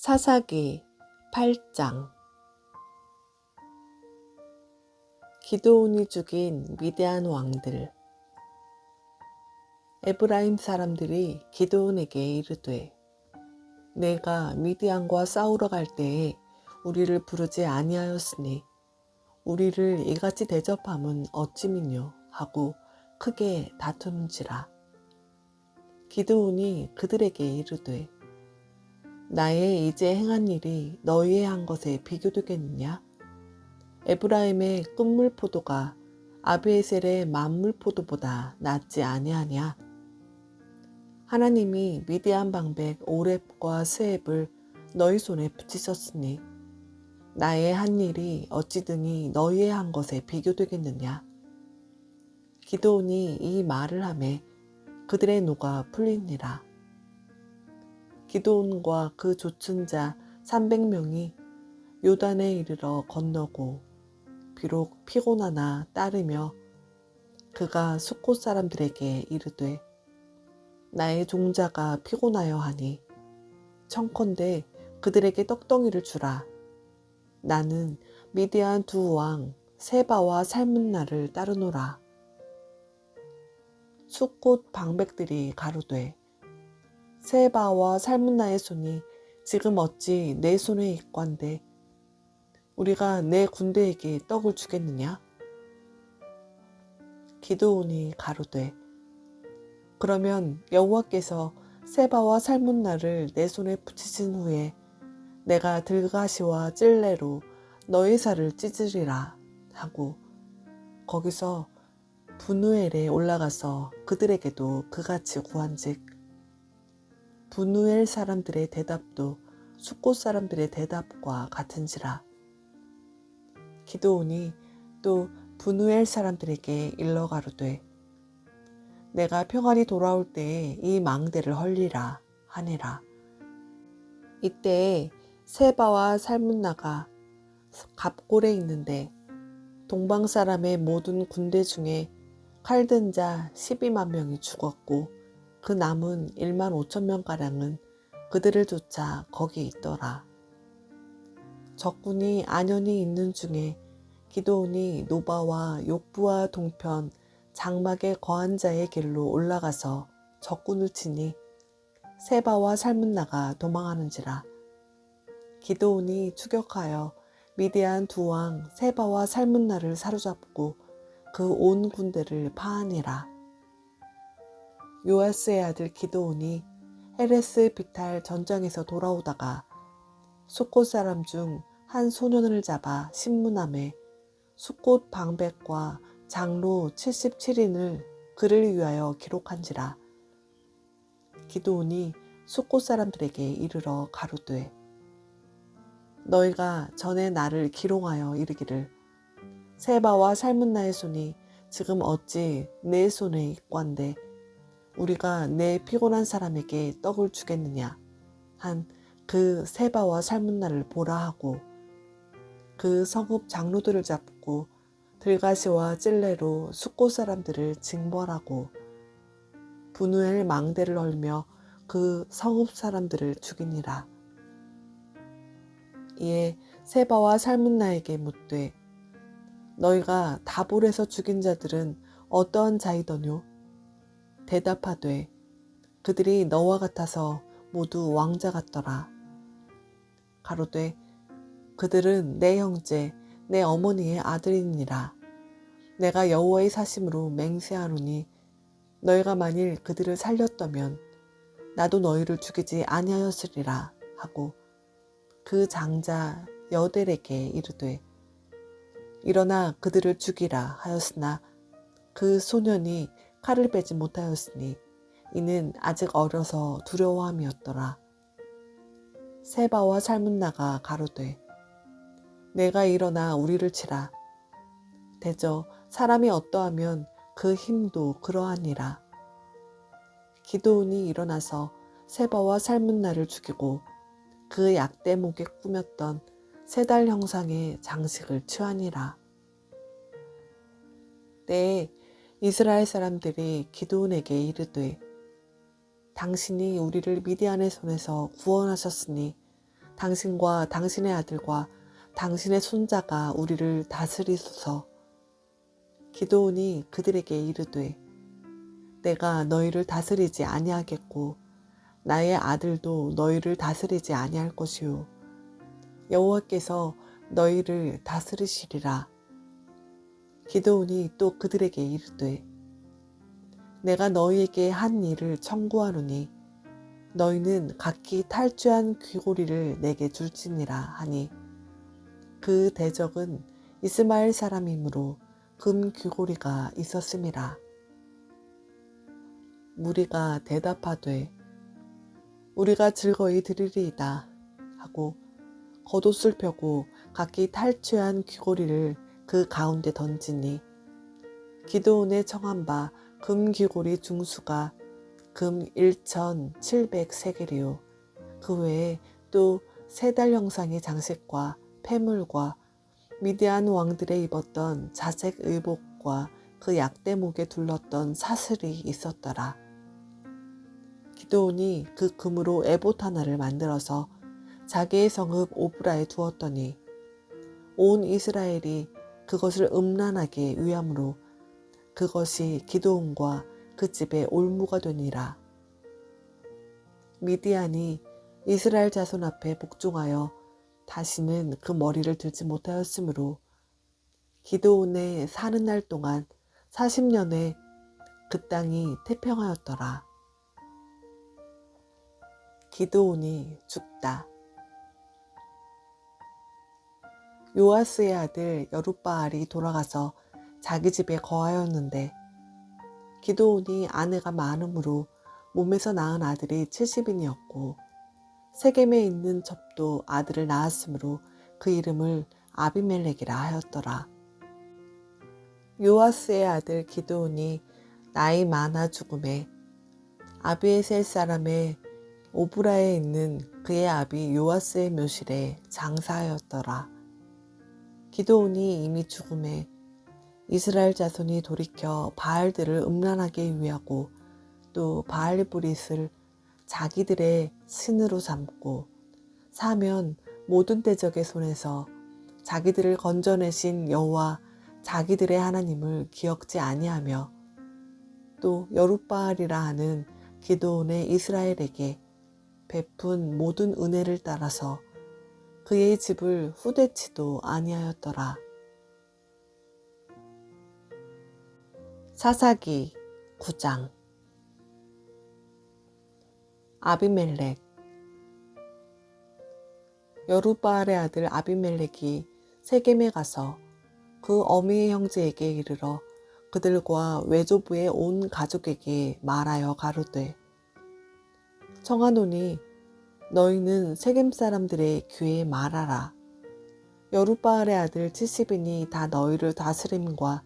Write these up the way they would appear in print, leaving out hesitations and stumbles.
사사기 8장. 기드온이 죽인 미디안 왕들. 에브라임 사람들이 기드온에게 이르되, 내가 미디안과 싸우러 갈 때에 우리를 부르지 아니하였으니 우리를 이같이 대접함은 어찌미뇨 하고 크게 다투는지라. 기드온이 그들에게 이르되, 나의 이제 행한 일이 너희의 한 것에 비교되겠느냐? 에브라임의 끝물포도가 아비에셀의 만물포도보다 낫지 아니하냐? 하나님이 미디안 방백 오렙과 스앱을 너희 손에 붙이셨으니 나의 한 일이 어찌 등이 너희의 한 것에 비교되겠느냐? 기드온이 이 말을 하매 그들의 노가 풀리니라. 기드온과 그 좇은 자 300명이 요단에 이르러 건너고 비록 피곤하나 따르며 그가 숫곳 사람들에게 이르되, 나의 종자가 피곤하여 하니 청컨대 그들에게 떡덩이를 주라. 나는 미디안 두 왕 세바와 살문나를 따르노라. 숫곳 방백들이 가로되, 세바와 살문나의 손이 지금 어찌 내 손에 있건대 우리가 내 군대에게 떡을 주겠느냐? 기드온이 가로되, 그러면 여호와께서 세바와 살문나를 내 손에 붙이신 후에 내가 들가시와 찔레로 너희 살을 찢으리라 하고 거기서 분우엘에 올라가서 그들에게도 그같이 구한즉 분우엘 사람들의 대답도 숫곳 사람들의 대답과 같은지라. 기드온이 또 분우엘 사람들에게 일러 가로되, 내가 평안히 돌아올 때에 이 망대를 헐리라 하니라. 이때에 세바와 살문나가 갑골에 있는데 동방 사람의 모든 군대 중에 칼든 자 12만 명이 죽었고 그 남은 1만 5천 명가량은 그들을 쫓아 거기 있더라. 적군이 안연히 있는 중에 기드온이 노바와 욕부와 동편 장막에 거한 자의 길로 올라가서 적군을 치니 세바와 살문나가 도망하는지라. 기드온이 추격하여 미디안 두 왕 세바와 살문나를 사로잡고 그 온 군대를 파하니라. 요아스의 아들 기드온이 헤레스 비탈 전장에서 돌아오다가 숫곳 사람 중 한 소년을 잡아 신문함에 숫곳 방백과 장로 77인을 그를 위하여 기록한지라. 기드온이 숫곳 사람들에게 이르러 가로되, 너희가 전에 나를 기롱하여 이르기를 세바와 살문나의 손이 지금 어찌 내 손에 있건대 우리가 내 피곤한 사람에게 떡을 주겠느냐 한 그 세바와 살문나를 보라 하고 그 성읍 장로들을 잡고 들가시와 찔레로 숫곳 사람들을 징벌하고 분우엘 망대를 헐며 그 성읍 사람들을 죽이니라. 이에 세바와 살문나에게 묻되, 너희가 다볼에서 죽인 자들은 어떠한 자이더뇨? 대답하되, 그들이 너와 같아서 모두 왕자 같더라. 가로되, 그들은 내 형제 내 어머니의 아들이니라. 내가 여호와의 사심으로 맹세하노니 너희가 만일 그들을 살렸다면 나도 너희를 죽이지 아니하였으리라 하고 그 장자 여델에게 이르되, 일어나 그들을 죽이라 하였으나 그 소년이 칼을 빼지 못하였으니 이는 아직 어려서 두려워함이었더라. 세바와 살문나가 가로되, 내가 일어나 우리를 치라. 대저 사람이 어떠하면 그 힘도 그러하니라. 기드온이 일어나서 세바와 살문나를 죽이고 그 약대목에 꾸몄던 세 달 형상의 장식을 취하니라. 때에 이스라엘 사람들이 기드온에게 이르되, 당신이 우리를 미디안의 손에서 구원하셨으니 당신과 당신의 아들과 당신의 손자가 우리를 다스리소서. 기드온이 그들에게 이르되 내가 너희를 다스리지 아니하겠고 나의 아들도 너희를 다스리지 아니할 것이요 여호와께서 너희를 다스리시리라. 기드온이 또 그들에게 이르되 내가 너희에게 한 일을 청구하노니 너희는 각기 탈취한 귀고리를 내게 줄지니라 하니 그 대적은 이스마엘 사람이므로 금 귀고리가 있었음이라. 무리가 대답하되 우리가 즐거이 드리리이다 하고 겉옷을 펴고 각기 탈취한 귀고리를 그 가운데 던지니 기드온의 청한 바 금 귀고리 중수가 금 1,700세겔이요 그 외에 또 세 달 형상의 장식과 폐물과 미디안 왕들의 입었던 자색 의복과 그 약대목에 둘렀던 사슬이 있었더라. 기드온이 그 금으로 에봇 하나를 만들어서 자기의 성읍 오브라에 두었더니 온 이스라엘이 그것을 음란하게 위함으로 그것이 기드온과 그 집의 올무가 되니라. 미디안이 이스라엘 자손 앞에 복종하여 다시는 그 머리를 들지 못하였으므로 기드온의 사는 날 동안 40년에 그 땅이 태평하였더라. 기드온이 죽다. 요아스의 아들 여룻바알이 돌아가서 자기 집에 거하였는데 기드온이 아내가 많으므로 몸에서 낳은 아들이 70인이었고 세겜에 있는 접도 아들을 낳았으므로 그 이름을 아비멜렉이라 하였더라. 요아스의 아들 기드온이 나이 많아 죽음에 아비에셀 사람의 오브라에 있는 그의 아비 요아스의 묘실에 장사하였더라. 기드온이 이미 죽음에 이스라엘 자손이 돌이켜 바알들을 음란하게 위하고 또 바알브릿을 자기들의 신으로 삼고 사면 모든 대적의 손에서 자기들을 건져내신 여호와 자기들의 하나님을 기억지 아니하며 또 여룻바알이라 하는 기드온의 이스라엘에게 베푼 모든 은혜를 따라서 그의 집을 후대치도 아니하였더라. 사사기 9장. 아비멜렉. 여룻바알의 아들 아비멜렉이 세겜에 가서 그 어미의 형제에게 이르러 그들과 외조부의 온 가족에게 말하여 가로되 청하노니 너희는 세겜 사람들의 귀에 말하라. 여룻바알의 아들 70인이 다 너희를 다스림과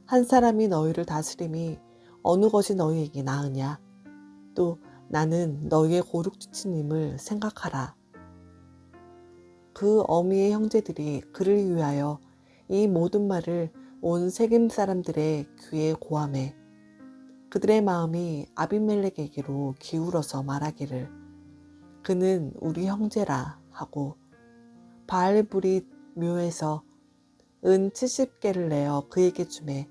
한 사람이 너희를 다스림이 어느 것이 너희에게 나으냐. 또 나는 너희의 고륙지치님을 생각하라. 그 어미의 형제들이 그를 위하여 이 모든 말을 온 세겜 사람들의 귀에 고하매 그들의 마음이 아비멜렉에게로 기울어서 말하기를 그는 우리 형제라 하고 바알브릿 묘에서 은 70개를 내어 그에게 주매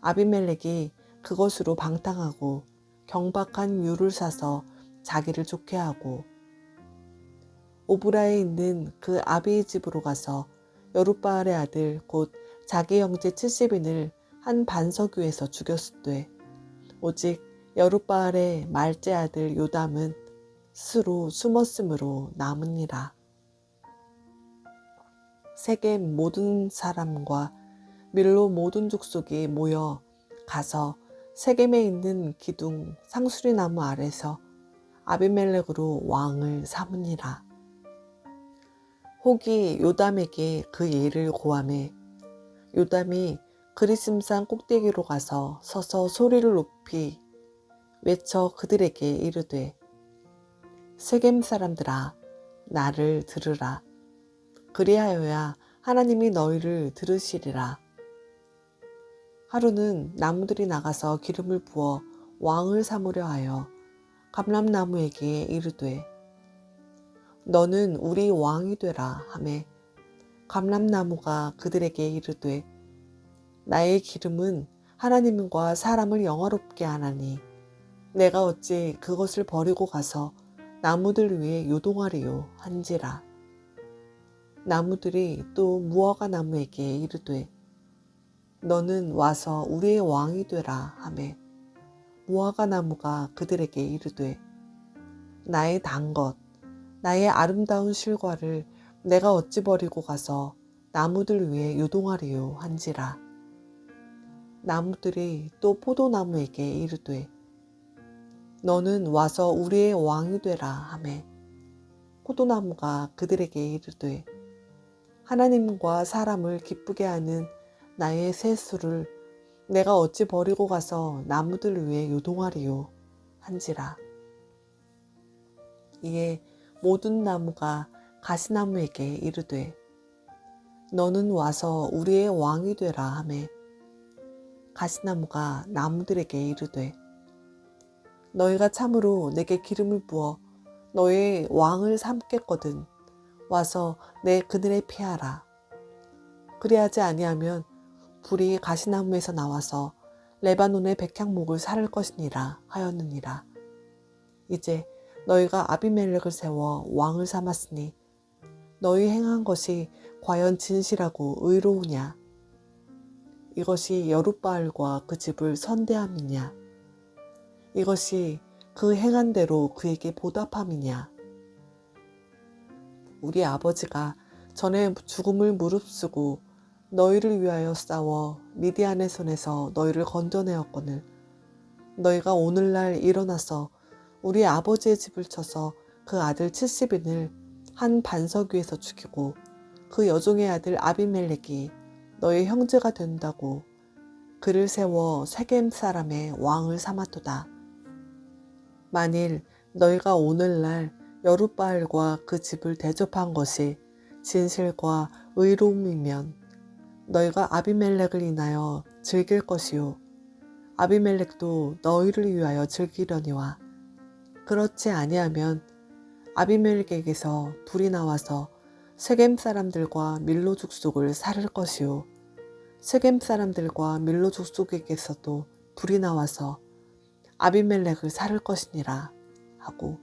아비멜렉이 그것으로 방탕하고 경박한 유를 사서 자기를 좋게 하고 오브라에 있는 그 아비의 집으로 가서 여룻바알의 아들 곧 자기 형제 70인을 한 반석 위에서 죽였으되 오직 여룻바알의 말째 아들 요담은 스스로 숨었으므로 남으니라. 세겜 모든 사람과 밀로 모든 족속이 모여 가서 세겜에 있는 기둥 상수리 나무 아래서 아비멜렉으로 왕을 삼으니라. 혹이 요담에게 그 예를 고하매 요담이 그리심산 꼭대기로 가서 서서 소리를 높이 외쳐 그들에게 이르되 세겜 사람들아 나를 들으라. 그리하여야 하나님이 너희를 들으시리라. 하루는 나무들이 나가서 기름을 부어 왕을 삼으려 하여 감람나무에게 이르되 너는 우리 왕이 되라 하매 감람나무가 그들에게 이르되 나의 기름은 하나님과 사람을 영화롭게 하나니 내가 어찌 그것을 버리고 가서 나무들 위에 요동하리요 한지라. 나무들이 또 무화과 나무에게 이르되 너는 와서 우리의 왕이 되라 하매 무화과 나무가 그들에게 이르되 나의 단 것 나의 아름다운 실과를 내가 어찌 버리고 가서 나무들 위에 요동하리요 한지라. 나무들이 또 포도나무에게 이르되 너는 와서 우리의 왕이 되라 하매 포도나무가 그들에게 이르되 하나님과 사람을 기쁘게 하는 나의 세수를 내가 어찌 버리고 가서 나무들 위에 요동하리요 한지라. 이에 모든 나무가 가시나무에게 이르되 너는 와서 우리의 왕이 되라 하매 가시나무가 나무들에게 이르되 너희가 참으로 내게 기름을 부어 너의 왕을 삼겠거든 와서 내 그늘에 피하라. 그리하지 아니하면 불이 가시나무에서 나와서 레바논의 백향목을 사를 것이니라 하였느니라. 이제 너희가 아비멜렉을 세워 왕을 삼았으니 너희 행한 것이 과연 진실하고 의로우냐? 이것이 여룻바알과 그 집을 선대함이냐? 이것이 그 행한 대로 그에게 보답함이냐? 우리 아버지가 전에 죽음을 무릅쓰고 너희를 위하여 싸워 미디안의 손에서 너희를 건져내었거늘 너희가 오늘날 일어나서 우리 아버지의 집을 쳐서 그 아들 70인을 한 반석 위에서 죽이고 그 여종의 아들 아비멜렉이 너희 형제가 된다고 그를 세워 세겜 사람의 왕을 삼았도다. 만일 너희가 오늘날 여룻바알과 그 집을 대접한 것이 진실과 의로움이면 너희가 아비멜렉을 인하여 즐길 것이요 아비멜렉도 너희를 위하여 즐기려니와 그렇지 아니하면 아비멜렉에게서 불이 나와서 세겜 사람들과 밀로 족속을 살을 것이요 세겜 사람들과 밀로 족속에게서도 불이 나와서 아비멜렉을 살을 것이니라 하고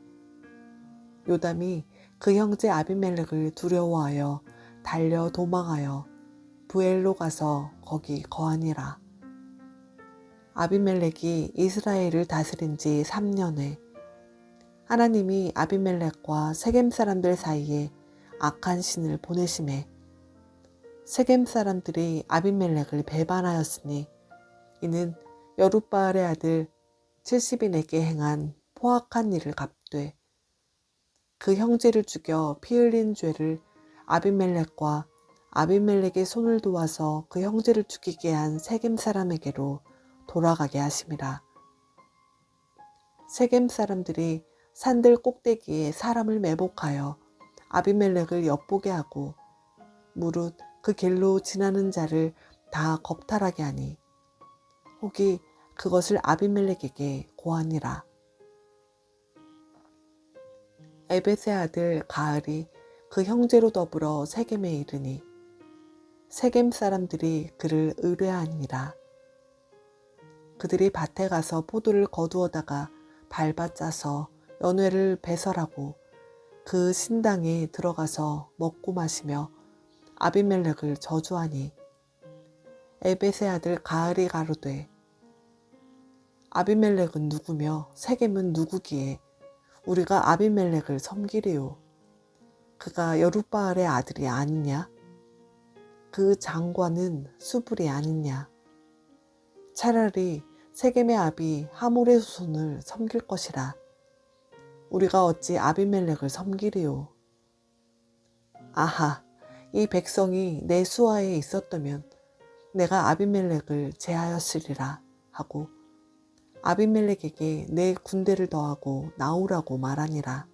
요담이 그 형제 아비멜렉을 두려워하여 달려 도망하여 부엘로 가서 거기 거하니라. 아비멜렉이 이스라엘을 다스린 지 3년에 하나님이 아비멜렉과 세겜 사람들 사이에 악한 신을 보내심에 세겜 사람들이 아비멜렉을 배반하였으니 이는 여룻바알의 아들 70인에게 행한 포악한 일을 갚되 그 형제를 죽여 피 흘린 죄를 아비멜렉과 아비멜렉의 손을 도와서 그 형제를 죽이게 한 세겜 사람에게로 돌아가게 하심이라. 세겜 사람들이 산들 꼭대기에 사람을 매복하여 아비멜렉을 엿보게 하고 무릇 그 길로 지나는 자를 다 겁탈하게 하니 혹이 그것을 아비멜렉에게 고하니라. 에벳의 아들 가을이 그 형제로 더불어 세겜에 이르니 세겜 사람들이 그를 의뢰하니라. 그들이 밭에 가서 포도를 거두어다가 밟아 짜서 연회를 배설하고 그 신당에 들어가서 먹고 마시며 아비멜렉을 저주하니 에벳의 아들 가을이 가로되 아비멜렉은 누구며 세겜은 누구기에 우리가 아비멜렉을 섬기리요. 그가 여룻바알의 아들이 아니냐? 그 장관은 수불이 아니냐? 차라리 세겜의 아비 하몰의 후손을 섬길 것이라. 우리가 어찌 아비멜렉을 섬기리요. 아하, 이 백성이 내 수하에 있었다면 내가 아비멜렉을 제하였으리라 하고 아비멜렉에게 내 군대를 더하고 나오라고 말하니라.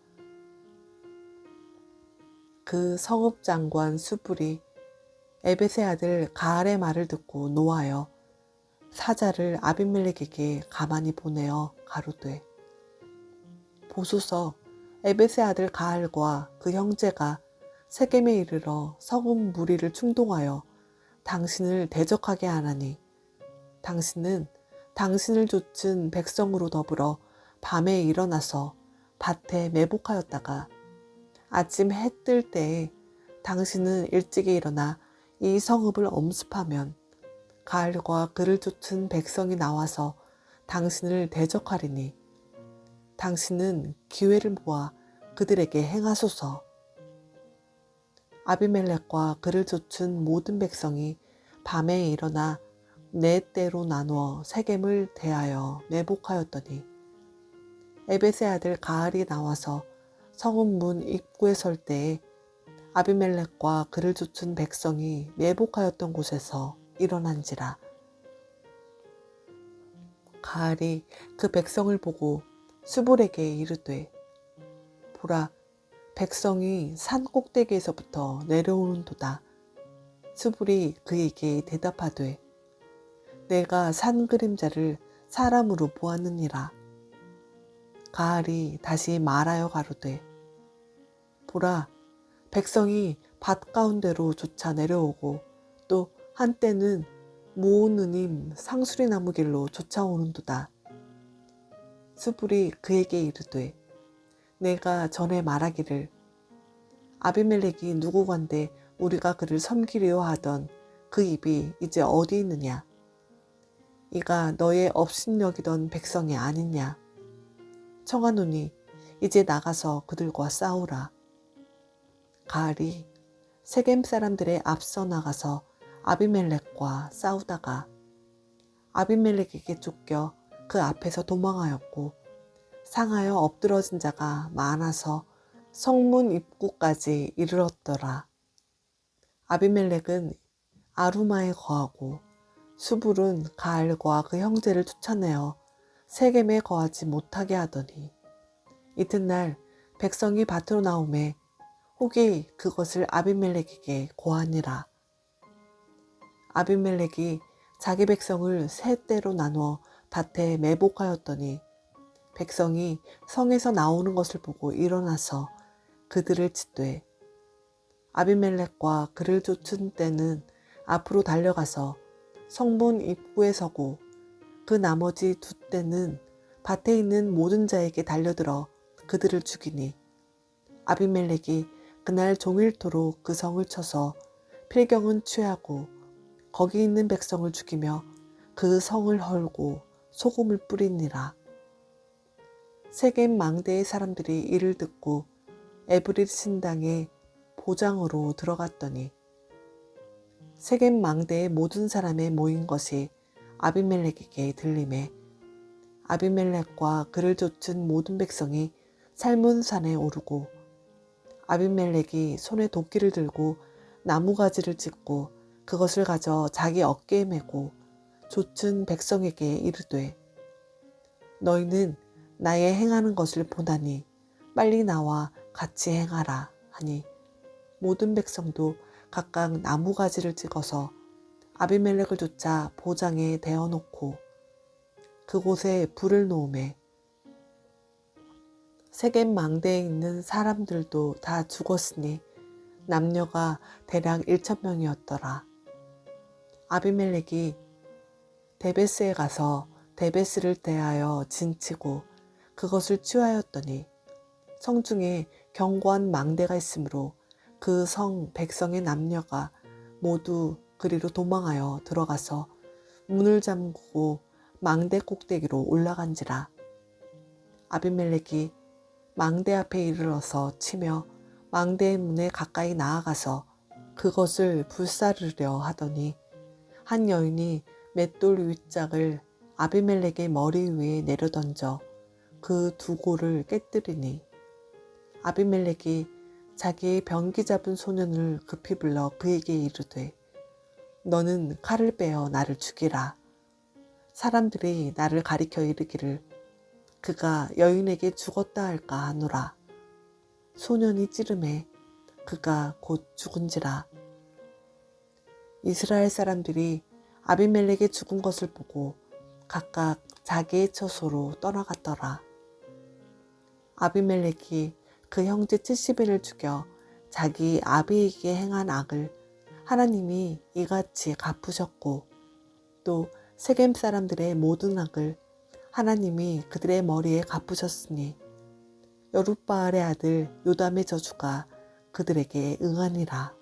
그 성읍 장관 수불이 에벳의 아들 가알의 말을 듣고 노하여 사자를 아비멜렉에게 가만히 보내어 가로되 보소서 에벳의 아들 가알과 그 형제가 세겜에 이르러 성읍 무리를 충동하여 당신을 대적하게 하나니 당신은 당신을 좇은 백성으로 더불어 밤에 일어나서 밭에 매복하였다가 아침 해 뜰 때에 당신은 일찍이 일어나 이 성읍을 엄습하면 가알과 그를 쫓은 백성이 나와서 당신을 대적하리니 당신은 기회를 모아 그들에게 행하소서. 아비멜렉과 그를 쫓은 모든 백성이 밤에 일어나 네 때로 나누어 세겜을 대하여 매복하였더니 에벳의 아들 가알이 나와서 성읍 문 입구에 설 때에 아비멜렉과 그를 쫓은 백성이 매복하였던 곳에서 일어난지라. 가알이 그 백성을 보고 수불에게 이르되 보라 백성이 산 꼭대기에서부터 내려오는도다. 수불이 그에게 대답하되 내가 산 그림자를 사람으로 보았느니라. 가알이 다시 말하여 가로되 보라 백성이 밭 가운데로 쫓아 내려오고 또 한때는 모오느님 상수리 나무 길로 쫓아오는도다. 수불이 그에게 이르되 내가 전에 말하기를 아비멜렉이 누구건대 우리가 그를 섬기려 하던 그 입이 이제 어디 있느냐. 이가 너의 업신여기던 백성이 아니냐. 청하노니 이제 나가서 그들과 싸우라. 가알이 세겜 사람들의 앞서 나가서 아비멜렉과 싸우다가 아비멜렉에게 쫓겨 그 앞에서 도망하였고 상하여 엎드러진 자가 많아서 성문 입구까지 이르렀더라. 아비멜렉은 아루마에 거하고 수불은 가알과 그 형제를 쫓아내어 세겜에 거하지 못하게 하더니 이튿날 백성이 밭으로 나오매 혹이 그것을 아비멜렉에게 고하니라. 아비멜렉이 자기 백성을 세 때로 나누어 밭에 매복하였더니 백성이 성에서 나오는 것을 보고 일어나서 그들을 치되 아비멜렉과 그를 쫓은 때는 앞으로 달려가서 성문 입구에 서고 그 나머지 두 때는 밭에 있는 모든 자에게 달려들어 그들을 죽이니 아비멜렉이 그날 종일토록 그 성을 쳐서 필경은 취하고 거기 있는 백성을 죽이며 그 성을 헐고 소금을 뿌리니라. 세겜 망대의 사람들이 이를 듣고 에브릴 신당의 보장으로 들어갔더니 세겜 망대의 모든 사람의 모인 것이 아비멜렉에게 들리매 아비멜렉과 그를 쫓은 모든 백성이 살문산에 오르고 아비멜렉이 손에 도끼를 들고 나무가지를 찢고 그것을 가져 자기 어깨에 메고 쫓은 백성에게 이르되 너희는 나의 행하는 것을 보다니 빨리 나와 같이 행하라 하니 모든 백성도 각각 나무가지를 찍어서 아비멜렉을 쫓아 보장에 대어놓고 그곳에 불을 놓으매 세겜 망대에 있는 사람들도 다 죽었으니 남녀가 대략 1,000명이었더라. 아비멜렉이 데베스에 가서 데베스를 대하여 진치고 그것을 취하였더니 성중에 견고한 망대가 있으므로 그 성 백성의 남녀가 모두 그리로 도망하여 들어가서 문을 잠그고 망대 꼭대기로 올라간지라. 아비멜렉이 망대 앞에 이르러서 치며 망대의 문에 가까이 나아가서 그것을 불사르려 하더니 한 여인이 맷돌 윗짝을 아비멜렉의 머리 위에 내려던져 그 두 골을 깨뜨리니 아비멜렉이 자기의 병기 잡은 소년을 급히 불러 그에게 이르되 너는 칼을 빼어 나를 죽이라. 사람들이 나를 가리켜 이르기를 그가 여인에게 죽었다 할까 하노라. 소년이 찌름해 그가 곧 죽은지라. 이스라엘 사람들이 아비멜렉의 죽은 것을 보고 각각 자기의 처소로 떠나갔더라. 아비멜렉이 그 형제 70인을 죽여 자기 아비에게 행한 악을 하나님이 이같이 갚으셨고 또 세겜 사람들의 모든 악을 하나님이 그들의 머리에 갚으셨으니 여룻바알의 아들 요담의 저주가 그들에게 응하니라.